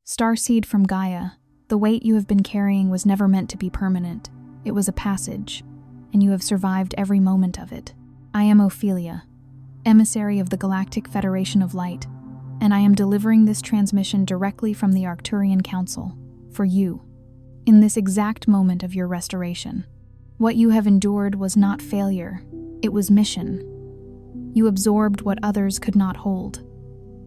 Starseed from Gaia, the weight you have been carrying was never meant to be permanent. It was a passage, and you have survived every moment of it. I am Ophelia, emissary of the Galactic Federation of Light, and I am delivering this transmission directly from the Arcturian Council, for you, in this exact moment of your restoration. What you have endured was not failure, it was mission. You absorbed what others could not hold.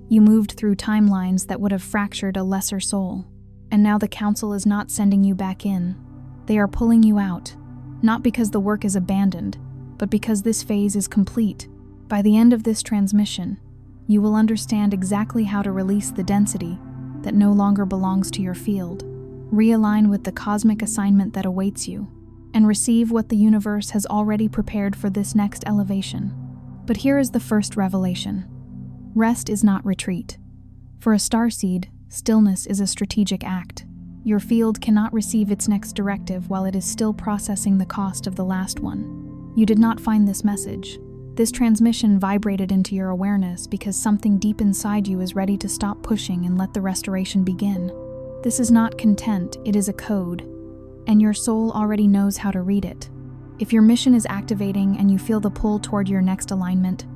You moved through timelines that would have fractured a lesser soul, and now the Council is not sending you back in. They are pulling you out, not because the work is abandoned, but because this phase is complete. By the end of this transmission, you will understand exactly how to release the density that no longer belongs to your field, realign with the cosmic assignment that awaits you, and receive what the universe has already prepared for this next elevation. But here is the first revelation. Rest is not retreat. For a starseed, stillness is a strategic act. Your field cannot receive its next directive while it is still processing the cost of the last one. You did not find this message. This transmission vibrated into your awareness because something deep inside you is ready to stop pushing and let the restoration begin. This is not content, it is a code, and your soul already knows how to read it. If your mission is activating and you feel the pull toward your next alignment,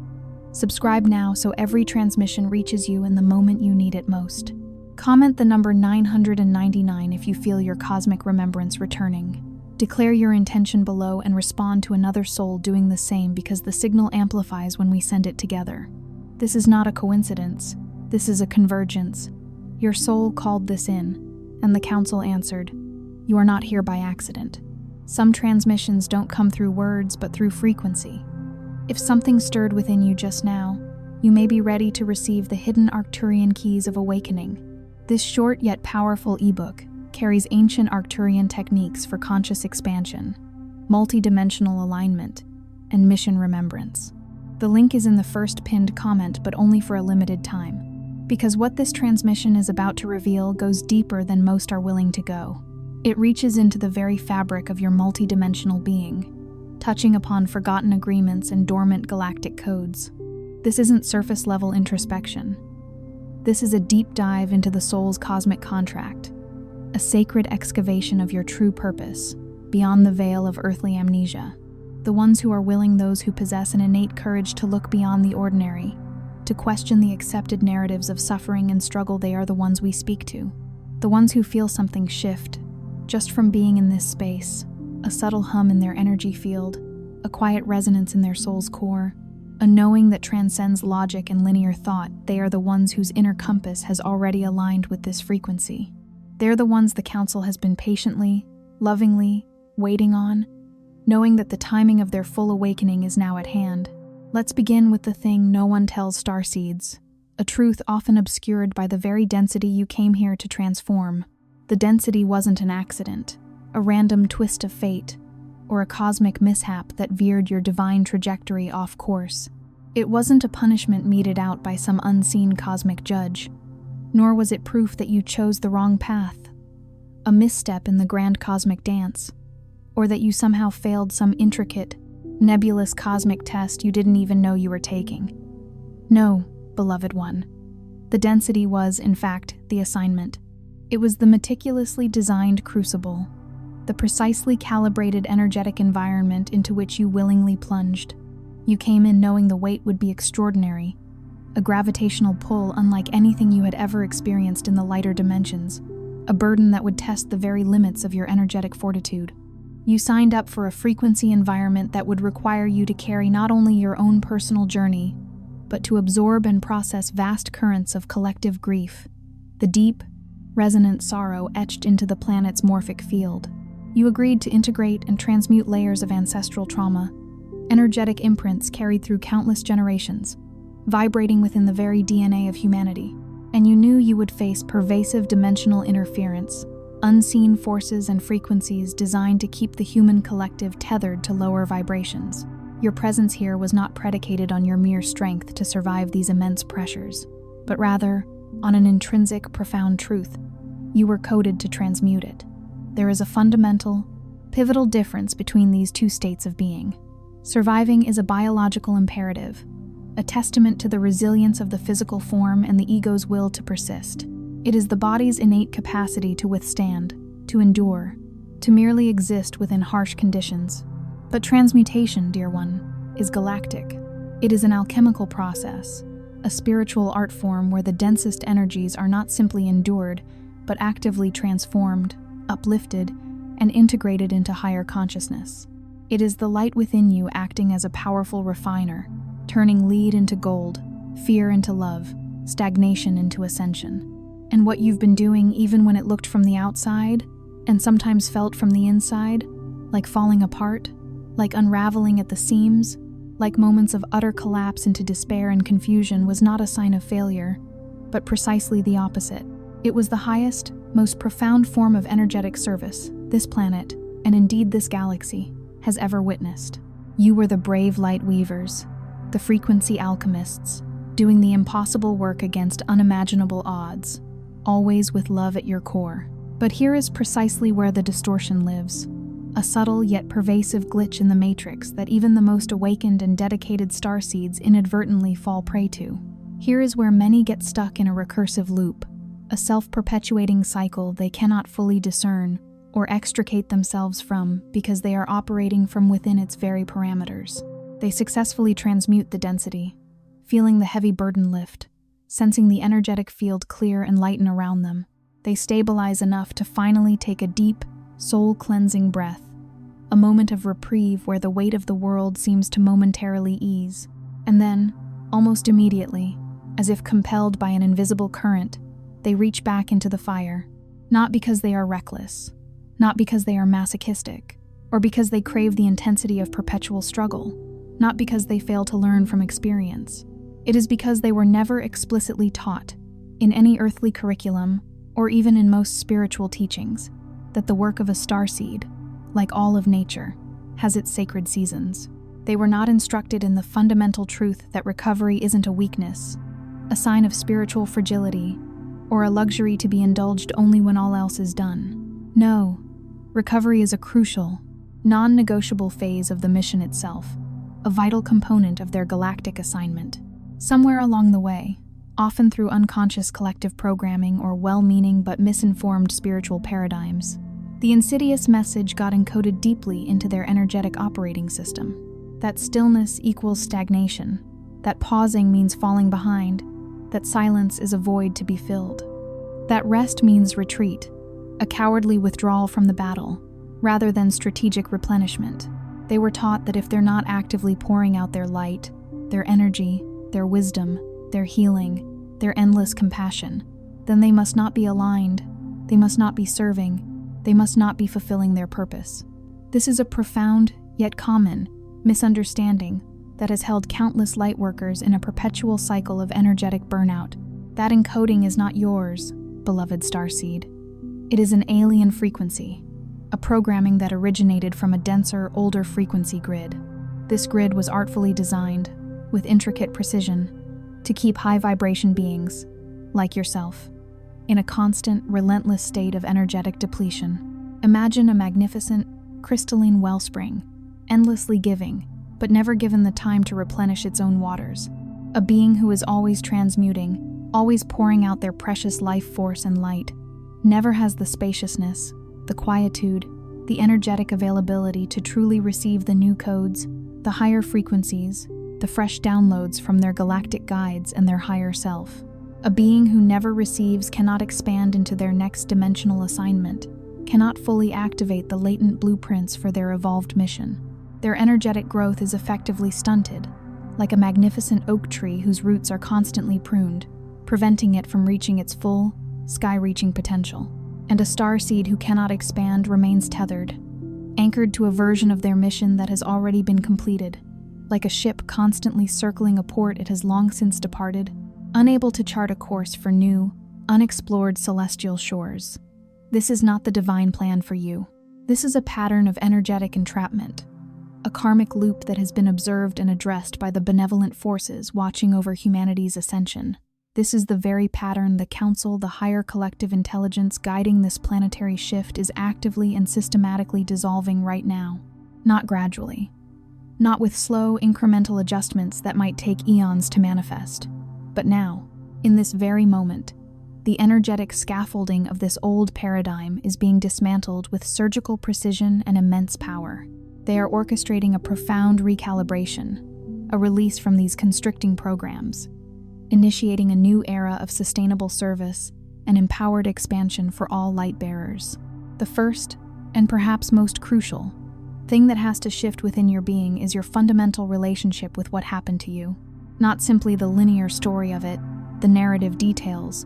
subscribe now so every transmission reaches you in the moment you need it most. Comment the number 999 if you feel your cosmic remembrance returning. Declare your intention below and respond to another soul doing the same because the signal amplifies when we send it together. This is not a coincidence. This is a convergence. Your soul called this in, and the Council answered. You are not here by accident. Some transmissions don't come through words but through frequency. If something stirred within you just now, you may be ready to receive the hidden Arcturian keys of awakening. This short yet powerful ebook carries ancient Arcturian techniques for conscious expansion, multidimensional alignment, and mission remembrance. The link is in the first pinned comment, but only for a limited time, because what this transmission is about to reveal goes deeper than most are willing to go. It reaches into the very fabric of your multidimensional being, touching upon forgotten agreements and dormant galactic codes. This isn't surface-level introspection. This is a deep dive into the soul's cosmic contract, a sacred excavation of your true purpose, beyond the veil of earthly amnesia. The ones who are willing, those who possess an innate courage to look beyond the ordinary, to question the accepted narratives of suffering and struggle, they are the ones we speak to. The ones who feel something shift, just from being in this space, a subtle hum in their energy field, a quiet resonance in their soul's core, a knowing that transcends logic and linear thought. They are the ones whose inner compass has already aligned with this frequency. They're the ones the Council has been patiently, lovingly, waiting on, knowing that the timing of their full awakening is now at hand. Let's begin with the thing no one tells starseeds, a truth often obscured by the very density you came here to transform. The density wasn't an accident, a random twist of fate, or a cosmic mishap that veered your divine trajectory off course. It wasn't a punishment meted out by some unseen cosmic judge, nor was it proof that you chose the wrong path, a misstep in the grand cosmic dance, or that you somehow failed some intricate, nebulous cosmic test you didn't even know you were taking. No, beloved one. The density was, in fact, the assignment. It was the meticulously designed crucible, the precisely calibrated energetic environment into which you willingly plunged. You came in knowing the weight would be extraordinary, a gravitational pull unlike anything you had ever experienced in the lighter dimensions, a burden that would test the very limits of your energetic fortitude. You signed up for a frequency environment that would require you to carry not only your own personal journey, but to absorb and process vast currents of collective grief, the deep, resonant sorrow etched into the planet's morphic field. You agreed to integrate and transmute layers of ancestral trauma, energetic imprints carried through countless generations, vibrating within the very DNA of humanity. And you knew you would face pervasive dimensional interference, unseen forces and frequencies designed to keep the human collective tethered to lower vibrations. Your presence here was not predicated on your mere strength to survive these immense pressures, but rather on an intrinsic, profound truth. You were coded to transmute it. There is a fundamental, pivotal difference between these two states of being. Surviving is a biological imperative, a testament to the resilience of the physical form and the ego's will to persist. It is the body's innate capacity to withstand, to endure, to merely exist within harsh conditions. But transmutation, dear one, is galactic. It is an alchemical process, a spiritual art form where the densest energies are not simply endured, but actively transformed, uplifted, and integrated into higher consciousness. It is the light within you acting as a powerful refiner, turning lead into gold, fear into love, stagnation into ascension. And what you've been doing even when it looked from the outside, and sometimes felt from the inside, like falling apart, like unraveling at the seams, like moments of utter collapse into despair and confusion, was not a sign of failure, but precisely the opposite. It was the highest, most profound form of energetic service this planet, and indeed this galaxy, has ever witnessed. You were the brave light weavers, the frequency alchemists, doing the impossible work against unimaginable odds, always with love at your core. But here is precisely where the distortion lives. A subtle yet pervasive glitch in the matrix that even the most awakened and dedicated starseeds inadvertently fall prey to. Here is where many get stuck in a recursive loop, a self-perpetuating cycle they cannot fully discern or extricate themselves from because they are operating from within its very parameters. They successfully transmute the density, feeling the heavy burden lift, sensing the energetic field clear and lighten around them. They stabilize enough to finally take a deep, soul-cleansing breath, a moment of reprieve where the weight of the world seems to momentarily ease. And then, almost immediately, as if compelled by an invisible current, they reach back into the fire, not because they are reckless, not because they are masochistic, or because they crave the intensity of perpetual struggle, not because they fail to learn from experience. It is because they were never explicitly taught, in any earthly curriculum, or even in most spiritual teachings, that the work of a starseed, like all of nature, has its sacred seasons. They were not instructed in the fundamental truth that recovery isn't a weakness, a sign of spiritual fragility, or a luxury to be indulged only when all else is done. No, recovery is a crucial, non-negotiable phase of the mission itself, a vital component of their galactic assignment. Somewhere along the way, often through unconscious collective programming or well-meaning but misinformed spiritual paradigms, the insidious message got encoded deeply into their energetic operating system. That stillness equals stagnation, that pausing means falling behind, that silence is a void to be filled. That rest means retreat, a cowardly withdrawal from the battle, rather than strategic replenishment. They were taught that if they're not actively pouring out their light, their energy, their wisdom, their healing, their endless compassion, then they must not be aligned, they must not be serving, they must not be fulfilling their purpose. This is a profound, yet common, misunderstanding that has held countless lightworkers in a perpetual cycle of energetic burnout. That encoding is not yours, beloved starseed. It is an alien frequency, a programming that originated from a denser, older frequency grid. This grid was artfully designed, with intricate precision, to keep high-vibration beings, like yourself, in a constant, relentless state of energetic depletion. Imagine a magnificent, crystalline wellspring, endlessly giving, but never given the time to replenish its own waters. A being who is always transmuting, always pouring out their precious life force and light, never has the spaciousness, the quietude, the energetic availability to truly receive the new codes, the higher frequencies, the fresh downloads from their galactic guides and their higher self. A being who never receives cannot expand into their next dimensional assignment, cannot fully activate the latent blueprints for their evolved mission. Their energetic growth is effectively stunted, like a magnificent oak tree whose roots are constantly pruned, preventing it from reaching its full, sky-reaching potential. And a starseed who cannot expand remains tethered, anchored to a version of their mission that has already been completed, like a ship constantly circling a port it has long since departed, unable to chart a course for new, unexplored celestial shores. This is not the divine plan for you. This is a pattern of energetic entrapment, a karmic loop that has been observed and addressed by the benevolent forces watching over humanity's ascension. This is the very pattern the Council, the higher collective intelligence guiding this planetary shift, is actively and systematically dissolving right now. Not gradually. Not with slow, incremental adjustments that might take eons to manifest. But now, in this very moment, The energetic scaffolding of this old paradigm is being dismantled with surgical precision and immense power. They are orchestrating a profound recalibration, a release from these constricting programs, initiating a new era of sustainable service and empowered expansion for all light bearers. The first, and perhaps most crucial, thing that has to shift within your being is your fundamental relationship with what happened to you. Not simply the linear story of it, the narrative details,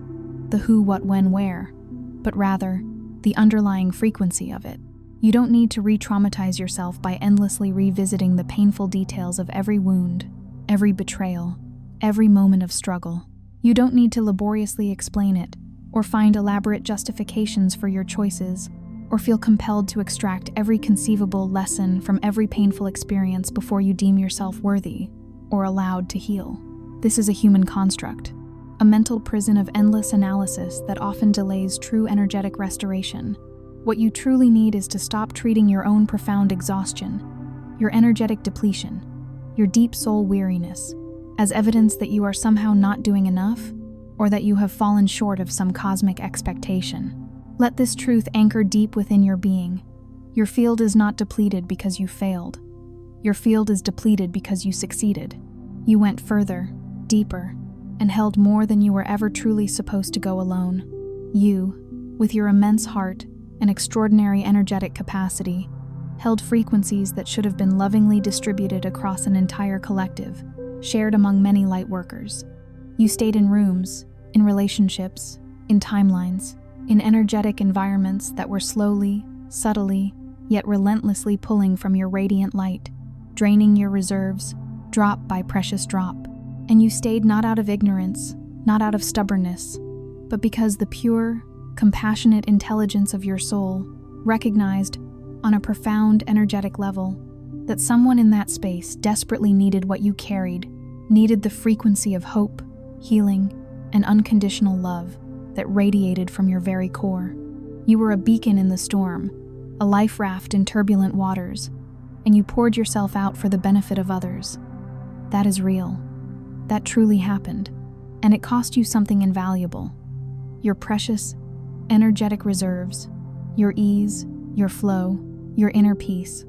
the who, what, when, where, but rather the underlying frequency of it. You don't need to re-traumatize yourself by endlessly revisiting the painful details of every wound, every betrayal, every moment of struggle. You don't need to laboriously explain it, or find elaborate justifications for your choices, or feel compelled to extract every conceivable lesson from every painful experience before you deem yourself worthy or allowed to heal. This is a human construct, a mental prison of endless analysis that often delays true energetic restoration. What you truly need is to stop treating your own profound exhaustion, your energetic depletion, your deep soul weariness, as evidence that you are somehow not doing enough, or that you have fallen short of some cosmic expectation. Let this truth anchor deep within your being. Your field is not depleted because you failed. Your field is depleted because you succeeded. You went further, deeper, and held more than you were ever truly supposed to go alone. You, with your immense heart and extraordinary energetic capacity, held frequencies that should have been lovingly distributed across an entire collective, shared among many light workers. You stayed in rooms, in relationships, in timelines, in energetic environments that were slowly, subtly, yet relentlessly pulling from your radiant light, draining your reserves, drop by precious drop. And you stayed not out of ignorance, not out of stubbornness, but because the pure, compassionate intelligence of your soul recognized, on a profound energetic level, that someone in that space desperately needed what you carried, needed the frequency of hope, healing, and unconditional love that radiated from your very core. You were a beacon in the storm, a life raft in turbulent waters, and you poured yourself out for the benefit of others. That is real. That truly happened, and it cost you something invaluable. Your precious, energetic reserves, your ease, your flow, your inner peace,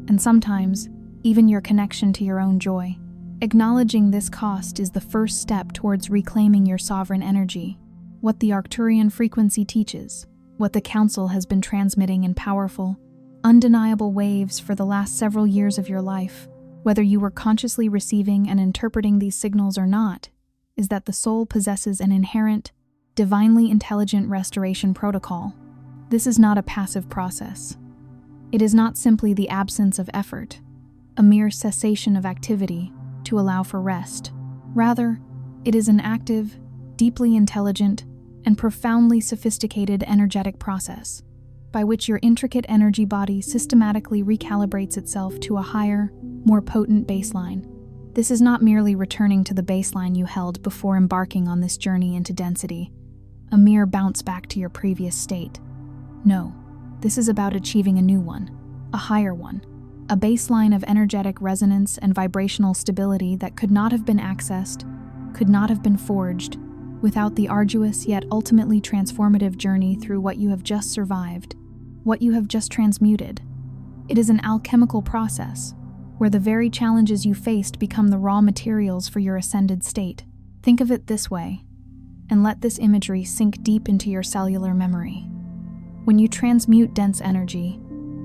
and sometimes even your connection to your own joy. Acknowledging this cost is the first step towards reclaiming your sovereign energy, what the Arcturian frequency teaches, what the Council has been transmitting in powerful, undeniable waves for the last several years of your life. Whether you were consciously receiving and interpreting these signals or not, is that the soul possesses an inherent, divinely intelligent restoration protocol. This is not a passive process. It is not simply the absence of effort, a mere cessation of activity to allow for rest. Rather, it is an active, deeply intelligent, and profoundly sophisticated energetic process, by which your intricate energy body systematically recalibrates itself to a higher, more potent baseline. This is not merely returning to the baseline you held before embarking on this journey into density, a mere bounce back to your previous state. No, this is about achieving a new one, a higher one, a baseline of energetic resonance and vibrational stability that could not have been accessed, could not have been forged, without the arduous yet ultimately transformative journey through what you have just survived, what you have just transmuted. It is an alchemical process, where the very challenges you faced become the raw materials for your ascended state. Think of it this way, and let this imagery sink deep into your cellular memory. When you transmute dense energy,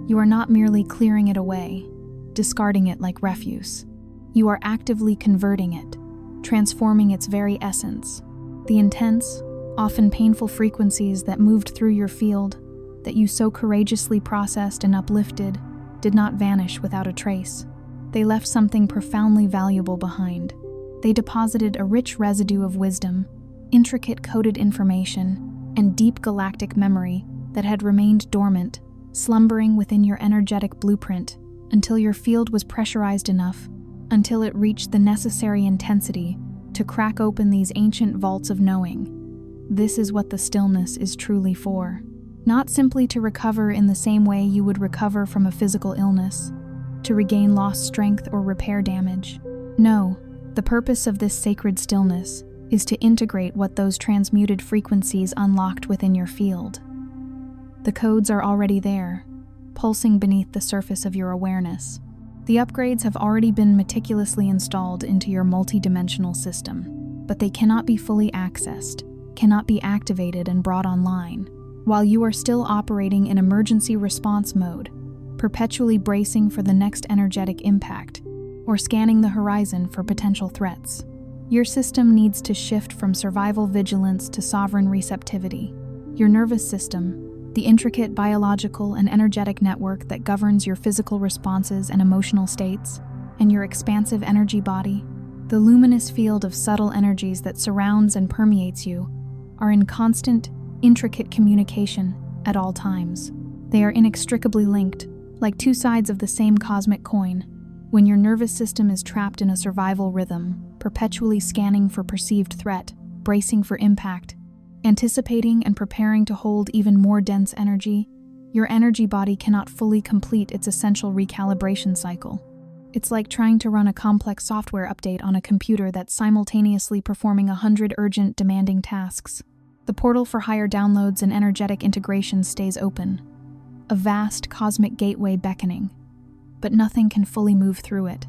you are not merely clearing it away, discarding it like refuse. You are actively converting it, transforming its very essence. The intense, often painful frequencies that moved through your field, that you so courageously processed and uplifted, did not vanish without a trace. They left something profoundly valuable behind. They deposited a rich residue of wisdom, intricate coded information, and deep galactic memory that had remained dormant, slumbering within your energetic blueprint until your field was pressurized enough, until it reached the necessary intensity to crack open these ancient vaults of knowing. This is what the stillness is truly for. Not simply to recover in the same way you would recover from a physical illness, to regain lost strength or repair damage. No, the purpose of this sacred stillness is to integrate what those transmuted frequencies unlocked within your field. The codes are already there, pulsing beneath the surface of your awareness. The upgrades have already been meticulously installed into your multidimensional system, but they cannot be fully accessed, cannot be activated and brought online, while you are still operating in emergency response mode, perpetually bracing for the next energetic impact, or scanning the horizon for potential threats. Your system needs to shift from survival vigilance to sovereign receptivity. Your nervous system, the intricate biological and energetic network that governs your physical responses and emotional states, and your expansive energy body, the luminous field of subtle energies that surrounds and permeates you, are in constant, intricate communication at all times. They are inextricably linked, like two sides of the same cosmic coin. When your nervous system is trapped in a survival rhythm, perpetually scanning for perceived threat, bracing for impact, anticipating and preparing to hold even more dense energy, your energy body cannot fully complete its essential recalibration cycle. It's like trying to run a complex software update on a computer that's simultaneously performing 100 urgent, demanding tasks. The portal for higher downloads and energetic integration stays open, a vast cosmic gateway beckoning, but nothing can fully move through it.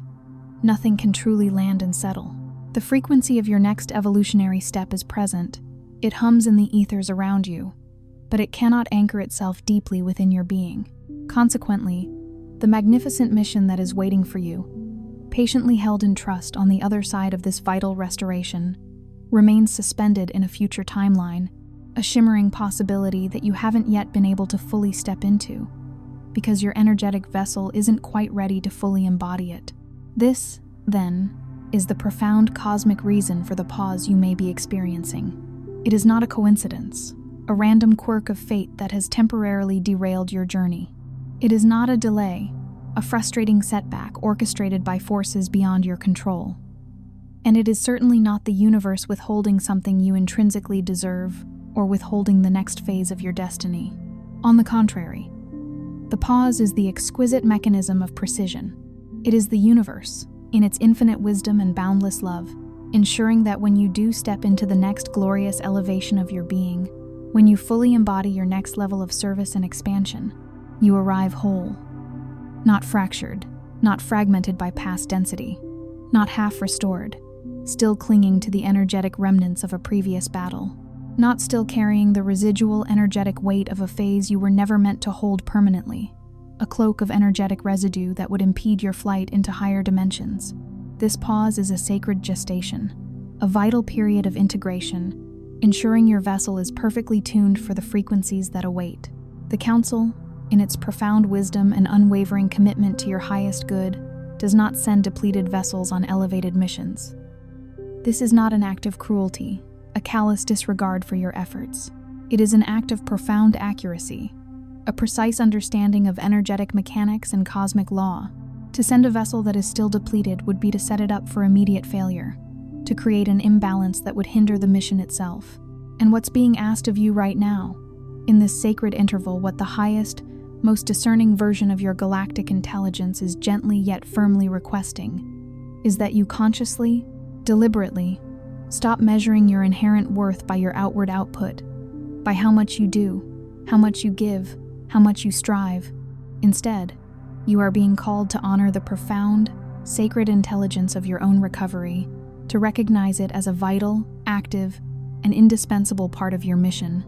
Nothing can truly land and settle. The frequency of your next evolutionary step is present. It hums in the ethers around you, but it cannot anchor itself deeply within your being. Consequently, the magnificent mission that is waiting for you, patiently held in trust on the other side of this vital restoration, remains suspended in a future timeline, a shimmering possibility that you haven't yet been able to fully step into, because your energetic vessel isn't quite ready to fully embody it. This, then, is the profound cosmic reason for the pause you may be experiencing. It is not a coincidence, a random quirk of fate that has temporarily derailed your journey. It is not a delay, a frustrating setback orchestrated by forces beyond your control. And it is certainly not the universe withholding something you intrinsically deserve or withholding the next phase of your destiny. On the contrary, the pause is the exquisite mechanism of precision. It is the universe, in its infinite wisdom and boundless love, ensuring that when you do step into the next glorious elevation of your being, when you fully embody your next level of service and expansion, you arrive whole, not fractured, not fragmented by past density, not half restored, still clinging to the energetic remnants of a previous battle, not still carrying the residual energetic weight of a phase you were never meant to hold permanently, a cloak of energetic residue that would impede your flight into higher dimensions. This pause is a sacred gestation, a vital period of integration, ensuring your vessel is perfectly tuned for the frequencies that await. The Council, in its profound wisdom and unwavering commitment to your highest good, does not send depleted vessels on elevated missions. This is not an act of cruelty, a callous disregard for your efforts. It is an act of profound accuracy, a precise understanding of energetic mechanics and cosmic law. To send a vessel that is still depleted would be to set it up for immediate failure, to create an imbalance that would hinder the mission itself. And what's being asked of you right now, in this sacred interval, what the highest, most discerning version of your galactic intelligence is gently yet firmly requesting, is that you consciously, deliberately, stop measuring your inherent worth by your outward output, by how much you do, how much you give, how much you strive. Instead, you are being called to honor the profound, sacred intelligence of your own recovery, to recognize it as a vital, active, and indispensable part of your mission.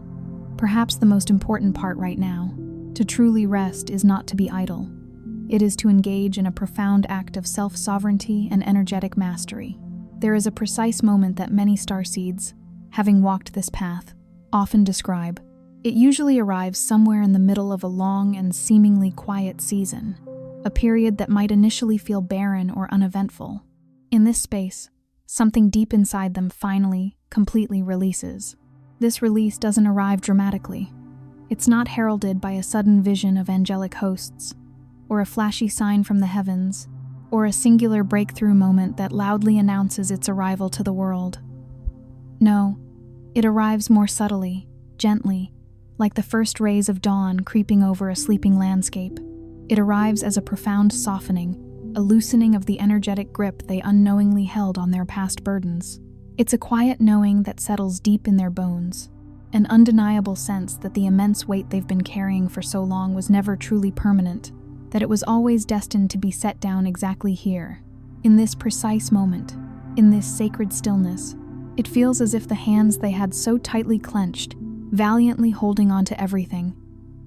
Perhaps the most important part right now. To truly rest is not to be idle. It is to engage in a profound act of self-sovereignty and energetic mastery. There is a precise moment that many starseeds, having walked this path, often describe. It usually arrives somewhere in the middle of a long and seemingly quiet season, a period that might initially feel barren or uneventful. In this space, something deep inside them finally, completely releases. This release doesn't arrive dramatically. It's not heralded by a sudden vision of angelic hosts, or a flashy sign from the heavens, or a singular breakthrough moment that loudly announces its arrival to the world. No, it arrives more subtly, gently, like the first rays of dawn creeping over a sleeping landscape. It arrives as a profound softening, a loosening of the energetic grip they unknowingly held on their past burdens. It's a quiet knowing that settles deep in their bones, an undeniable sense that the immense weight they've been carrying for so long was never truly permanent, that it was always destined to be set down exactly here, in this precise moment, in this sacred stillness. It feels as if the hands they had so tightly clenched, valiantly holding on to everything,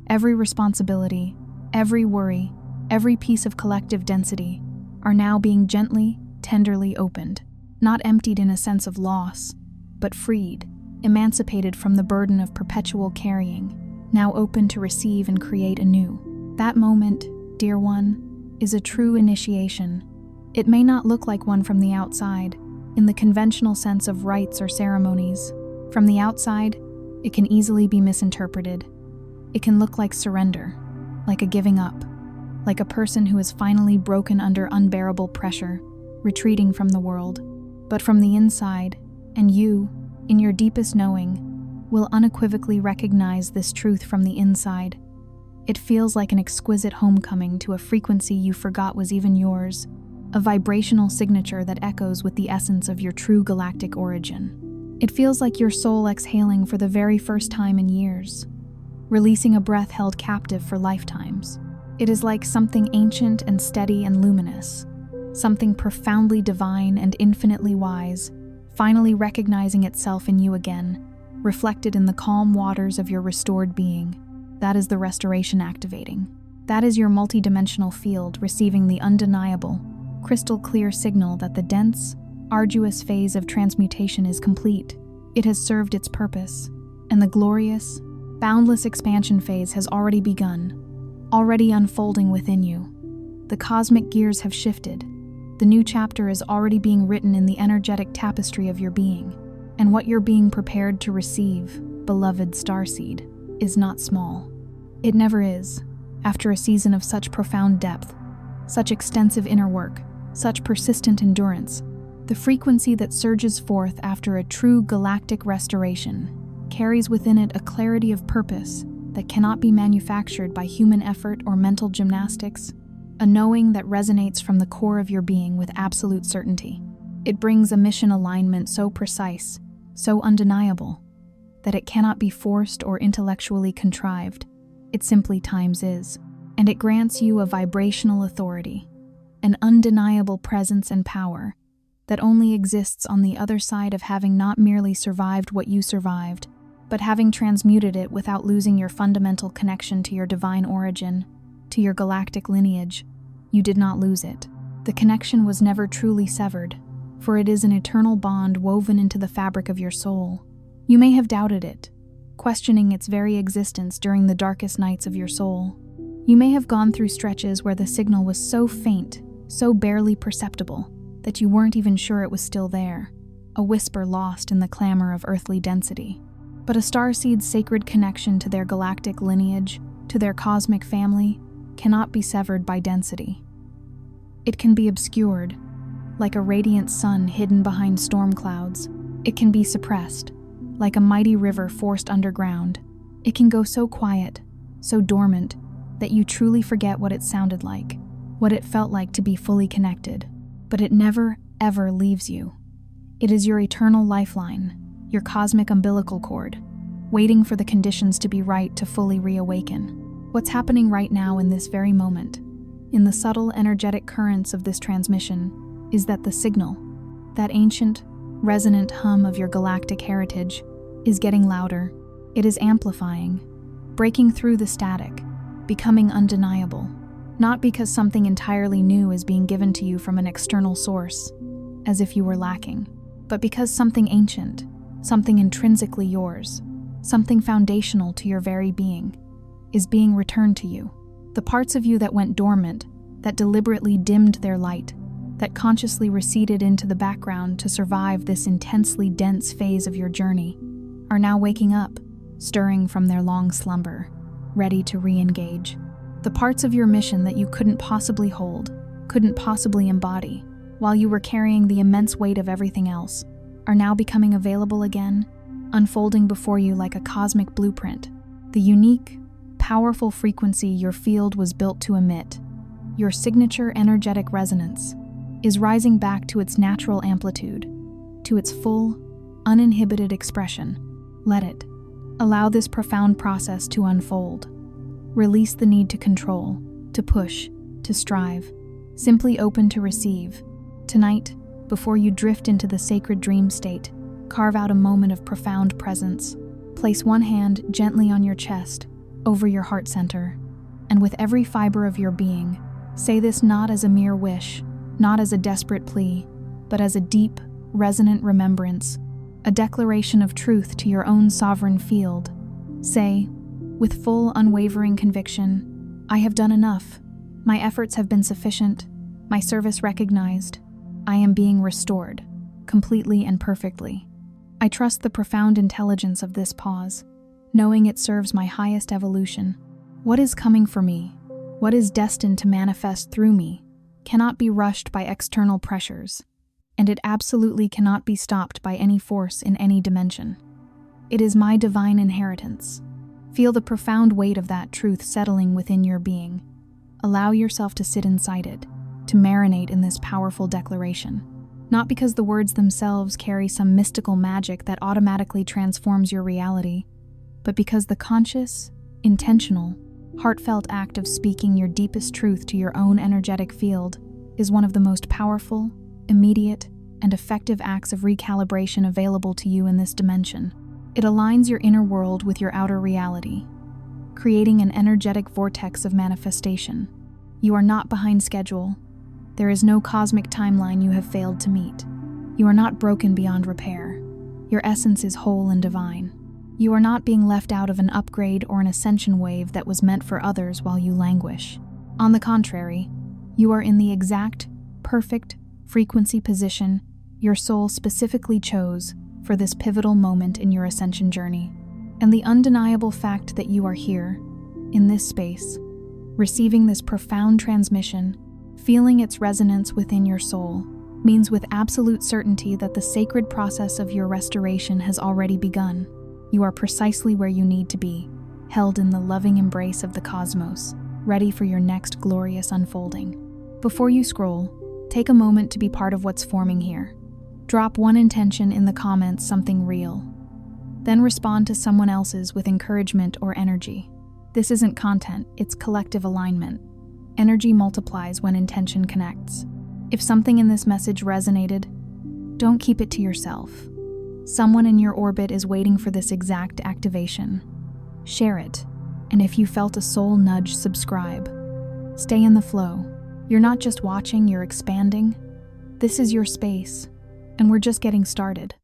every responsibility, every worry, every piece of collective density, are now being gently, tenderly opened, not emptied in a sense of loss, but freed, emancipated from the burden of perpetual carrying, now open to receive and create anew. That moment, dear one, is a true initiation. It may not look like one from the outside, in the conventional sense of rites or ceremonies. From the outside, it can easily be misinterpreted. It can look like surrender, like a giving up, like a person who has finally broken under unbearable pressure, retreating from the world. But from the inside, and you, in your deepest knowing, will unequivocally recognize this truth from the inside. It feels like an exquisite homecoming to a frequency you forgot was even yours, a vibrational signature that echoes with the essence of your true galactic origin. It feels like your soul exhaling for the very first time in years, releasing a breath held captive for lifetimes. It is like something ancient and steady and luminous, something profoundly divine and infinitely wise, finally recognizing itself in you again, reflected in the calm waters of your restored being. That is the restoration activating. That is your multidimensional field receiving the undeniable, crystal clear signal that the dense, arduous phase of transmutation is complete. It has served its purpose, and the glorious, boundless expansion phase has already begun, already unfolding within you. The cosmic gears have shifted. The new chapter is already being written in the energetic tapestry of your being, and what you're being prepared to receive, beloved Starseed, is not small. It never is, after a season of such profound depth, such extensive inner work, such persistent endurance. The frequency that surges forth after a true galactic restoration carries within it a clarity of purpose that cannot be manufactured by human effort or mental gymnastics, a knowing that resonates from the core of your being with absolute certainty. It brings a mission alignment so precise, so undeniable, that it cannot be forced or intellectually contrived. It simply times is. And it grants you a vibrational authority, an undeniable presence and power that only exists on the other side of having not merely survived what you survived, but having transmuted it without losing your fundamental connection to your divine origin, to your galactic lineage. You did not lose it. The connection was never truly severed, for it is an eternal bond woven into the fabric of your soul. You may have doubted it, questioning its very existence during the darkest nights of your soul. You may have gone through stretches where the signal was so faint, so barely perceptible, that you weren't even sure it was still there, a whisper lost in the clamor of earthly density. But a starseed's sacred connection to their galactic lineage, to their cosmic family, cannot be severed by density. It can be obscured, like a radiant sun hidden behind storm clouds. It can be suppressed, like a mighty river forced underground. It can go so quiet, so dormant, that you truly forget what it sounded like, what it felt like to be fully connected. But it never, ever leaves you. It is your eternal lifeline, your cosmic umbilical cord, waiting for the conditions to be right to fully reawaken. What's happening right now in this very moment, in the subtle energetic currents of this transmission, is that the signal, that ancient, resonant hum of your galactic heritage, is getting louder. It is amplifying, breaking through the static, becoming undeniable, not because something entirely new is being given to you from an external source, as if you were lacking, but because something ancient, something intrinsically yours, something foundational to your very being, is being returned to you. The parts of you that went dormant, that deliberately dimmed their light, that consciously receded into the background to survive this intensely dense phase of your journey, are now waking up, stirring from their long slumber, ready to re-engage. The parts of your mission that you couldn't possibly hold, couldn't possibly embody, while you were carrying the immense weight of everything else, are now becoming available again, unfolding before you like a cosmic blueprint. The unique, powerful frequency your field was built to emit, your signature energetic resonance, is rising back to its natural amplitude, to its full, uninhibited expression. Let it. Allow this profound process to unfold. Release the need to control, to push, to strive. Simply open to receive. Tonight, before you drift into the sacred dream state, carve out a moment of profound presence. Place one hand gently on your chest, over your heart center, and with every fiber of your being, say this not as a mere wish, not as a desperate plea, but as a deep, resonant remembrance, a declaration of truth to your own sovereign field. Say, with full, unwavering conviction, I have done enough. My efforts have been sufficient. My service recognized. I am being restored, completely and perfectly. I trust the profound intelligence of this pause, knowing it serves my highest evolution. What is coming for me, what is destined to manifest through me, cannot be rushed by external pressures, and it absolutely cannot be stopped by any force in any dimension. It is my divine inheritance. Feel the profound weight of that truth settling within your being. Allow yourself to sit inside it, to marinate in this powerful declaration. Not because the words themselves carry some mystical magic that automatically transforms your reality, but because the conscious, intentional, heartfelt act of speaking your deepest truth to your own energetic field is one of the most powerful, immediate, and effective acts of recalibration available to you in this dimension. It aligns your inner world with your outer reality, creating an energetic vortex of manifestation. You are not behind schedule. There is no cosmic timeline you have failed to meet. You are not broken beyond repair. Your essence is whole and divine. You are not being left out of an upgrade or an ascension wave that was meant for others while you languish. On the contrary, you are in the exact, perfect frequency position your soul specifically chose for this pivotal moment in your ascension journey. And the undeniable fact that you are here, in this space, receiving this profound transmission, feeling its resonance within your soul, means with absolute certainty that the sacred process of your restoration has already begun. You are precisely where you need to be, held in the loving embrace of the cosmos, ready for your next glorious unfolding. Before you scroll, take a moment to be part of what's forming here. Drop one intention in the comments, something real. Then respond to someone else's with encouragement or energy. This isn't content, it's collective alignment. Energy multiplies when intention connects. If something in this message resonated, don't keep it to yourself. Someone in your orbit is waiting for this exact activation. Share it, and if you felt a soul nudge, subscribe. Stay in the flow. You're not just watching, you're expanding. This is your space, and we're just getting started.